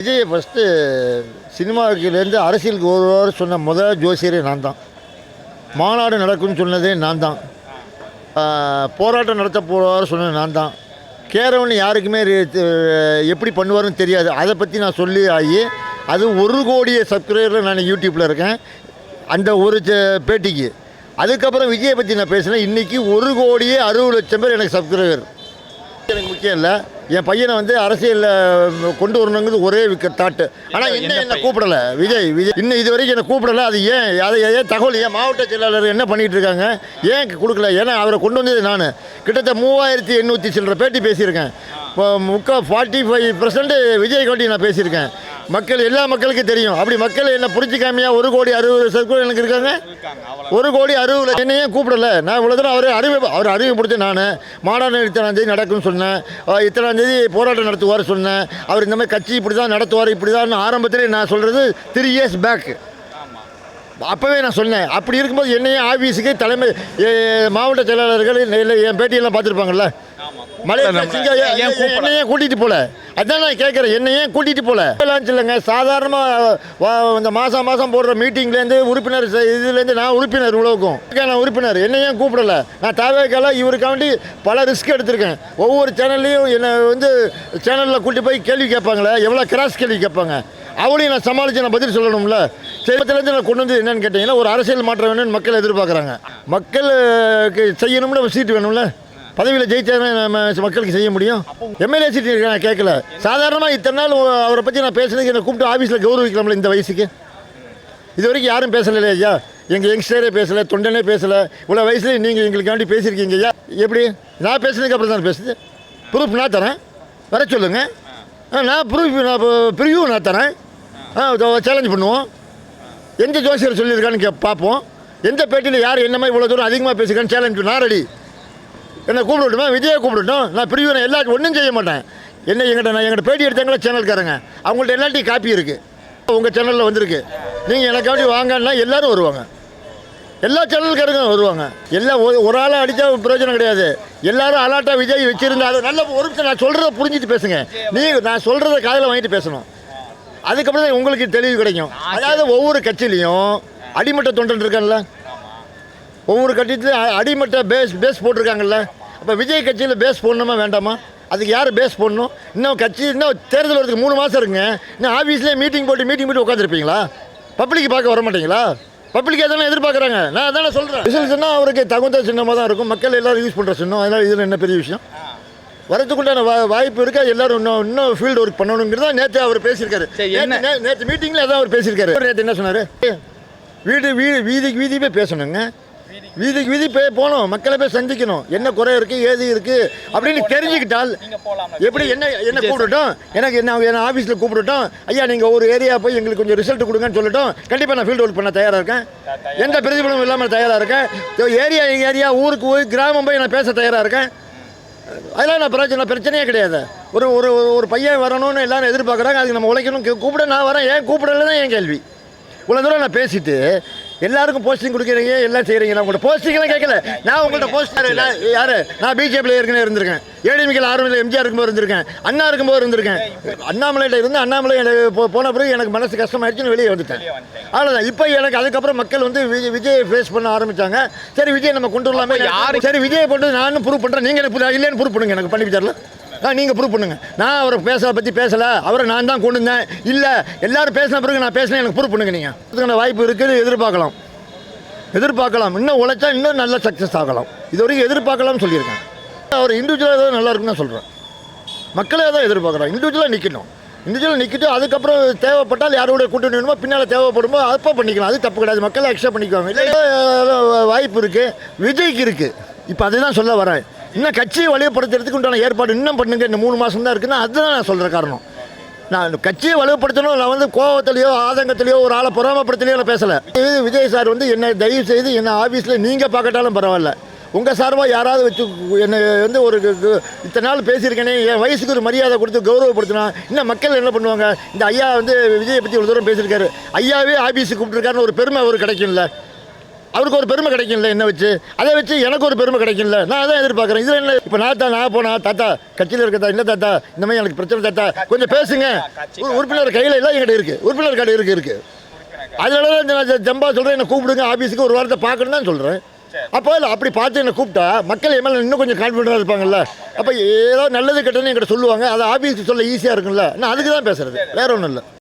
Vijay first சினிமாவுக்குலேருந்து அரசியலுக்கு வருவார் சொன்ன முதல் ஜோசியரே நான் தான். மாநாடு நடக்கும்னு சொன்னதே நான் தான். போராட்டம் நடத்த போவார் சொன்னது நான் தான். கேரவன் யாருக்குமே எப்படி பண்ணுவார்னு தெரியாது. அதை பற்றி நான் சொல்லி ஆகி அது 1 கோடியே சப்ஸ்கிரைபரில் நான் யூடியூப்பில் இருக்கேன் அந்த ஒரு பேட்டிக்கு. அதுக்கப்புறம் விஜயை பற்றி நான் பேசினேன். இன்றைக்கி 1,60,00,000 பேர் எனக்கு சப்ஸ்கிரைபர். எனக்கு முக்கியம் இல்லை, என் பையனை வந்து அரசியலில் கொண்டு வரணுங்கிறது ஒரே தாட்டு. ஆனால் என்ன கூப்பிடலை விஜய் இன்னும் இது வரைக்கும் என்னை கூப்பிடலை. அது ஏன் தகவல் ஏன் மாவட்ட செயலாளர் என்ன பண்ணிகிட்டு இருக்காங்க, ஏன் கொடுக்கல? ஏன்னா அவரை கொண்டு வந்தது நான் கிட்டத்தட்ட 3,800 சில்லற பேட்டி பேசியிருக்கேன். இப்போ 45% விஜய் காட்டி நான் பேசியிருக்கேன். மக்கள் எல்லா மக்களுக்கும் தெரியும். அப்படி மக்கள் என்ன புரிஞ்சிக்காமையா 1,60,00,000 எனக்கு இருக்காங்க. 1,60,00,000 என்னையே கூப்பிடலை. நான் இவ்வளோ தூரம் அவர் அறிவுப்படுத்தி நான் மாநாடு இத்தனாம் தேதி நடக்கும்னு சொன்னேன், இத்தனாம் தேதி போராட்டம் நடத்துவார் சொன்னேன். அவர் இந்த மாதிரி கட்சி இப்படி தான் நடத்துவார் இப்படி தான் ஆரம்பத்திலே நான் சொல்கிறது 3 years பேக். அப்போவே நான் சொன்னேன். அப்படி இருக்கும்போது என்னையே ஆஃபீஸுக்கு தலைமை மாவட்ட செயலாளர்கள் இல்லை என் பேட்டியெல்லாம் பார்த்துருப்பாங்கல்ல, என்னையே கூட்டிகிட்டு போகல. அதான் நான் கேட்குறேன், என்னையே கூட்டிகிட்டு போகல. இல்லைங்க, சாதாரணமாக இந்த மாதம் போடுற மீட்டிங்லேருந்து உறுப்பினர் இதுலேருந்து நான் உறுப்பினர் உலகம் நான் உறுப்பினர். என்னையே கூப்பிடலை. நான் தேவைக்கால இவருக்காண்டி பல ரிஸ்க் எடுத்திருக்கேன். ஒவ்வொரு சேனல்லையும் என்னை வந்து சேனலில் கூட்டி போய் கேள்வி கேட்பாங்களே, எவ்வளோ கிராஸ் கேள்வி கேட்பாங்க. அவளையும் நான் சமாளித்து நான் பதில் சொல்லணும்ல. சேலத்துலேருந்து நான் கொண்டு வந்து என்னென்னு கேட்டிங்கன்னா, ஒரு அரசியல் மாற்றம் வேணும்னு மக்கள் எதிர்பார்க்குறாங்க. மக்களுக்கு செய்யணும்னு நம்ம சீட்டு வேணும்ல. பதவியில் ஜெயிச்சாவே நம்ம மக்களுக்கு செய்ய முடியும். எம்எல்ஏ சீட்டு நான் கேட்கல. சாதாரணமாக இத்தனை நாள் அவரை பற்றி நான் பேசுனதுக்கு என்னை கூப்பிட்டு ஆஃபீஸில் கௌரவிக்கலாம்ல. இந்த வயசுக்கு இது வரைக்கும் யாரும் பேசலை ஐயா. எங்கள் யங்ஸ்டரே பேசலை, தொண்டனே பேசலை. இவ்வளோ வயசுலேயே நீங்கள் எங்களுக்காண்டி பேசியிருக்கீங்க ஐயா. எப்படி நான் பேசுனதுக்கு அப்புறம் தான் பேசுது? ப்ரூஃப் நான் தரேன், வர சொல்லுங்கள். நான் ப்ரிவியூ நான் தரேன். சேலஞ்ச் பண்ணுவோம். எந்த ஜோசியர் சொல்லியிருக்கான்னு பார்ப்போம். எந்த பேட்டியில் யார் என்ன மாதிரி இவ்வளோ தூரம் அதிகமாக பேசியிருக்கான்னு சேலஞ்ச் நான் ரெடி. என்னை கூப்பிடட்டுமா? விஜயை கூப்பிடட்டும். நான் ப்ரிவியூ நான் எல்லாத்தையும் ஒன்றும் செய்ய மாட்டேன். எங்கிட்ட பேட்டி எடுத்தாங்களா சேனல்காரங்க, அவங்கள்ட்ட எல்லாத்தையும் காப்பி இருக்குது. உங்கள் சேனலில் வந்திருக்கு. நீங்கள் எனக்காண்டி வாங்கன்னா எல்லோரும் வருவாங்க. எல்லா சேனல்காரங்க வருவாங்க. எல்லாம் ஒரு ஆளை அடித்தா பிரயோஜனம் கிடையாது. எல்லாரும் அலாட்டாக விஜய் வச்சுருந்தாலும் நல்ல ஒரு நிமிஷம் நான் சொல்கிறத புரிஞ்சுட்டு பேசுங்க. நான் சொல்கிறத காதில் வாங்கிட்டு பேசணும். அதுக்கப்புறம் தான் உங்களுக்கு தெளிவு கிடைக்கும். அதாவது ஒவ்வொரு கட்சியிலையும் அடிமட்ட தொண்டன் இருக்கான்ல, ஒவ்வொரு கட்சியிலையும் அடிமட்ட பேஸ் போட்டிருக்காங்கல்ல. அப்போ விஜய் கட்சியில் பேஸ் போடணுமா வேண்டாமா? அதுக்கு யார் பேஸ் போடணும்? இன்னும் தேர்தல் வரதுக்கு 3 மாதம் இருக்குங்க. இன்னும் ஆஃபீஸ்லேயே மீட்டிங் போட்டு உட்காந்துருப்பீங்களா? பப்ளிக் பார்க்க வர மாட்டீங்களா? பப்ளிக் எதனா எதிர்பார்க்குறாங்க. நான் அதானே சொல்கிறேன். ரிசல்ட்ஸ்னால் அவருக்கு தகுந்த சின்னமாக தான் இருக்கும். மக்கள் எல்லோரும் யூஸ் பண்ணுற சின்னம். அதனால் இதில் என்ன பெரிய விஷயம்? வரதுக்குண்டான வாய்ப்பு இருக்கா? எல்லோரும் இன்னும் ஃபீல்டு ஒர்க் பண்ணணுங்கிறது தான் நேற்று அவர் பேசியிருக்காரு. நேற்று மீட்டிங்கில் அதான் அவர் பேசியிருக்காரு. நேற்று என்ன சொன்னார்? வீதிக்கு போய் பேசணுங்க. வீதி போகணும், மக்களை போய் சந்திக்கணும். என்ன குறை இருக்குது, ஏது இருக்குது அப்படின்னு தெரிஞ்சுக்கிட்டால் எப்படி என்ன கூப்பிடட்டும், என்ன ஆஃபீஸில் கூப்பிடட்டும். ஐயா நீங்கள் ஒரு ஏரியா போய் எங்களுக்கு கொஞ்சம் ரிசல்ட் கொடுங்கன்னு சொல்லட்டும். கண்டிப்பாக நான் ஃபீல்டு ஒர்க் பண்ண தயாராக இருக்கேன். எந்த பிரதிபலனும் இல்லாமல் தயாராக இருக்கேன். ஏரியா ஊருக்கு கிராமம் போய் நான் பேச தயாராக இருக்கேன். அதெல்லாம் நான் பிரச்சனையே கிடையாது. ஒரு பையன் வரணும்னு எல்லாரும் எதிர்பார்க்குறாங்க. அதுக்கு நம்ம உழைக்கணும். கூப்பிட நான் வரேன். ஏன் கூப்பிடல தான் என் கேள்வி. இவ்வளோ தூரம் நான் பேசிட்டு எல்லாருக்கும் போஸ்டிங் கொடுக்குறீங்க, எல்லாம் செய்கிறீங்க. நான் உங்கள்கிட்ட போஸ்டிங்லாம் கேட்கல. நான் உங்கள்கிட்ட போஸ்டர் யார்? நான் பிஜேபியில் ஏற்கனவே இருந்திருக்கேன். ஏடிஎம்கேல ஆரம்பத்தில் எம்ஜிஆர் இருக்கும்போது இருந்திருக்கேன். அண்ணா இருக்கும்போது இருந்திருக்கேன். அண்ணாமலையில் இருந்து அண்ணாமலை போன பிறகு எனக்கு மனசு கஷ்டமாயிடுச்சுன்னு வெளியே வந்துட்டேன். அவ்வளோதான். இப்போ எனக்கு அதுக்கப்புறம் மக்கள் வந்து விஜயை ஃபேஸ் பண்ண ஆரம்பித்தாங்க. சரி விஜய் நம்ம கொண்டு வரலாமே. சரி விஜயை போட்டு நானும் ப்ரூவ் பண்ணுறேன். நீங்கள் எனக்கு இல்லைன்னு ப்ரூவ் பண்ணுங்க. எனக்கு பண்ணி தரல. நீங்கள் ப்ரூவ் பண்ணுங்க. நான் அவரை பற்றி பேசலை. அவரை நான் தான் கொண்டு வந்தேன். இல்லை எல்லாரும் பேசின பிறகு நான் பேசினேன். எனக்கு ப்ரூவ் பண்ணுங்க. நீங்கள் அதுக்கான வாய்ப்பு இருக்குது. எதிர்பார்க்கலாம். இன்னும் உழைச்சா இன்னும் நல்ல சக்ஸஸ் ஆகலாம். இது வரைக்கும் எதிர்பார்க்கலாம்னு சொல்லியிருக்கேன். அவர் இண்டிவிஜுவலாக ஏதாவது நல்லா இருக்குன்னு தான் சொல்கிறேன். மக்களே தான் எதிர்பார்க்குறாங்க. இண்டிவிஜுவலாக நிற்கிட்டு அதுக்கப்புறம் தேவைப்பட்டால் யாரோட கூட்டணி வேணுமோ பின்னால் தேவைப்படுமோ அப்போ பண்ணிக்கலாம். அது தப்பு கிடையாது. மக்கள் அக்செப்ட் பண்ணிக்குவாங்க. இல்லை வாய்ப்பு இருக்குது, விஜய்க்கு இருக்குது. இப்போ அதுதான் சொல்ல வரேன். இன்னும் கட்சியை வலுப்படுத்துறதுக்கு உண்டான ஏற்பாடு இன்னும் பண்ணுங்க. இந்த 3 மாதம் தான் இருக்குன்னா அதுதான் நான் சொல்கிற காரணம். நான் கட்சியை வலுப்படுத்தணும். நான் வந்து கோபத்திலையோ ஆதங்கத்திலையோ ஒரு ஆளை பொறாமப்படுத்தலையோ நான் பேசலை. விஜய் சார் வந்து என்னை தயவு செய்து என்ன ஆஃபீஸில் நீங்கள் பார்க்கட்டாலும் பரவாயில்ல, உங்கள் சார்பாக யாராவது வச்சு என்னை வந்து ஒரு இத்தனை நாள் பேசியிருக்கேனே, என் வயசுக்கு ஒரு மரியாதை கொடுத்து கௌரவப்படுத்தினா இன்னும் மக்கள் என்ன பண்ணுவாங்க? இந்த ஐயா வந்து விஜயை பற்றி ஒரு தூரம் பேசியிருக்காரு, ஐயாவே ஆஃபீஸுக்கு கூப்பிட்டுருக்காருன்னு ஒரு பெருமை அவருக்கு கிடைக்கும்ல. அவருக்கு ஒரு பெருமை கிடைக்கும்ல என்ன வச்சு, அதை வச்சு எனக்கு ஒரு பெருமை கிடைக்கும்ல, நான் அதான் எதிர்பார்க்குறேன். இதில் என்ன இப்போ நான் போனா தாத்தா கட்சியில் இருக்கதா இல்லை தாத்தா இந்த மாதிரி எனக்கு பிரச்சனை தாத்தா கொஞ்சம் பேசுங்க, உறுப்பினர் கையில் எல்லாம் என்கிட்ட இருக்குது, உறுப்பினர் கார்டு இருக்குது. அதனால நான் ஜம்பா சொல்கிறேன், என்னை கூப்பிடுங்க ஆஃபீஸுக்கு ஒரு வாரத்தை பார்க்கணும் தான் சொல்கிறேன். அப்போ இல்லை அப்படி பார்த்து என்னை கூப்பிட்டா மக்கள் என் மேலே இன்னும் கொஞ்சம் கான்ஃபிடென்ட்டாக இருப்பாங்கல்ல. அப்போ ஏதோ நல்லது கெட்டதுன்னு என்கிட்ட சொல்லுவாங்க, அதை ஆஃபீஸுக்கு சொல்ல ஈஸியாக இருக்கும்ல, நான் அதுக்கு தான் பேசுகிறது, வேற ஒன்றும் இல்லை.